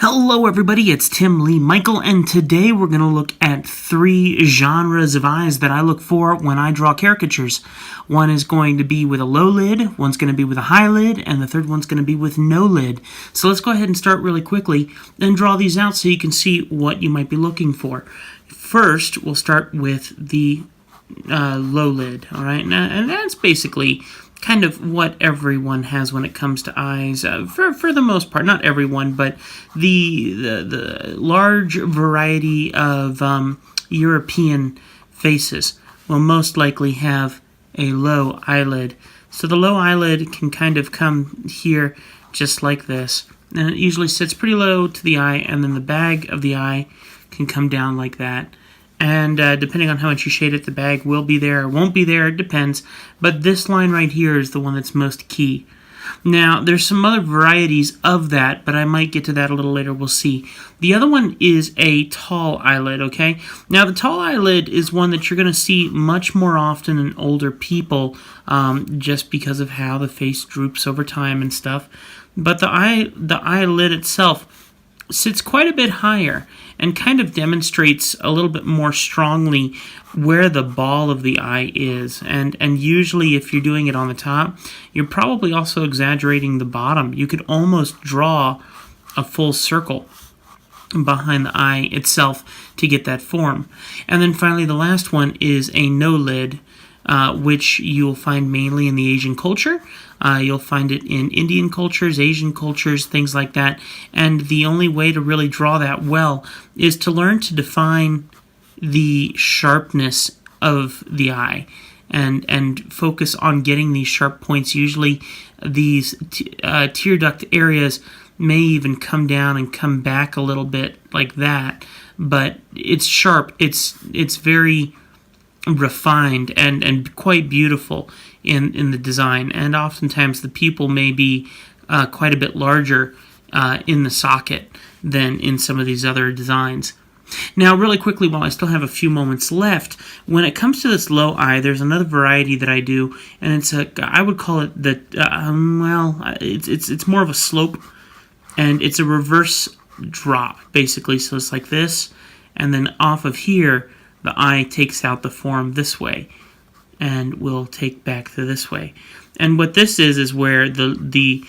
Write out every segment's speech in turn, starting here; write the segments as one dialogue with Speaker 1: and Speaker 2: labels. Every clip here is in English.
Speaker 1: Hello everybody, it's Tim Lee Michael, and today we're going to look at 3 genres of eyes that I look for when I draw caricatures. One is going to be with a low lid, one's going to be with a high lid, and the third one's going to be with no lid. So let's go ahead and start really quickly and draw these out so you can see what you might be looking for. First, we'll start with the low lid, alright? And that's basically kind of what everyone has when it comes to eyes, for the most part. Not everyone, but the large variety of European faces will most likely have a low eyelid. So the low eyelid can kind of come here just like this, and it usually sits pretty low to the eye, and then the bag of the eye can come down like that. And depending on how much you shade it, the bag will be there or won't be there. It depends. But this line right here is the one that's most key. Now, there's some other varieties of that, but I might get to that a little later. We'll see. The other one is a tall eyelid, okay? Now, the tall eyelid is one that you're going to see much more often in older people, just because of how the face droops over time and stuff. But the eyelid itself sits quite a bit higher and kind of demonstrates a little bit more strongly where the ball of the eye is. And usually if you're doing it on the top, you're probably also exaggerating the bottom. You could almost draw a full circle behind the eye itself to get that form. And then finally the last one is a no lid, which you'll find mainly in the Asian culture. You'll find it in Indian cultures, Asian cultures, things like that. And the only way to really draw that well is to learn to define the sharpness of the eye and focus on getting these sharp points. Usually these tear duct areas may even come down and come back a little bit like that, but it's sharp. It's very refined and quite beautiful in the design, and oftentimes the pupil may be quite a bit larger in the socket than in some of these other designs. Now, really quickly, while I still have a few moments left, when it comes to this low eye, there's another variety that I do, and it's I would call it it's more of a slope, and it's a reverse drop basically. So it's like this, and then off of here the eye takes out the form this way and will take back to this way. And what this is where the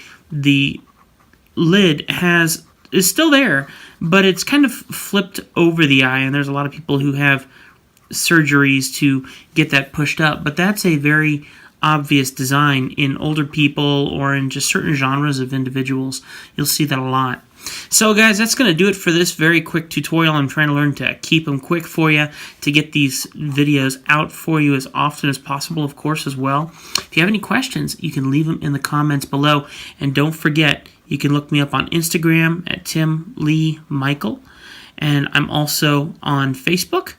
Speaker 1: lid is still there, but it's kind of flipped over the eye, and there's a lot of people who have surgeries to get that pushed up, but that's a very obvious design in older people or in just certain genres of individuals. You'll see that a lot. So guys, that's going to do it for this very quick tutorial. I'm trying to learn to keep them quick for you, to get these videos out for you as often as possible, of course, as well. If you have any questions, you can leave them in the comments below. And don't forget, you can look me up on Instagram at Tim Lee Michael. And I'm also on Facebook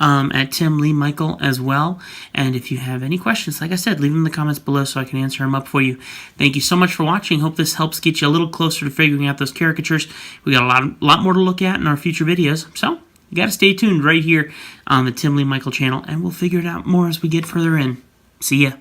Speaker 1: at Tim Lee Michael as well. And if you have any questions, like I said, leave them in the comments below so I can answer them up for you. Thank you so much for watching. Hope this helps get you a little closer to figuring out those caricatures. We got a lot more to look at in our future videos, so you got to stay tuned right here on the Tim Lee Michael channel, and we'll figure it out more as we get further in. See ya.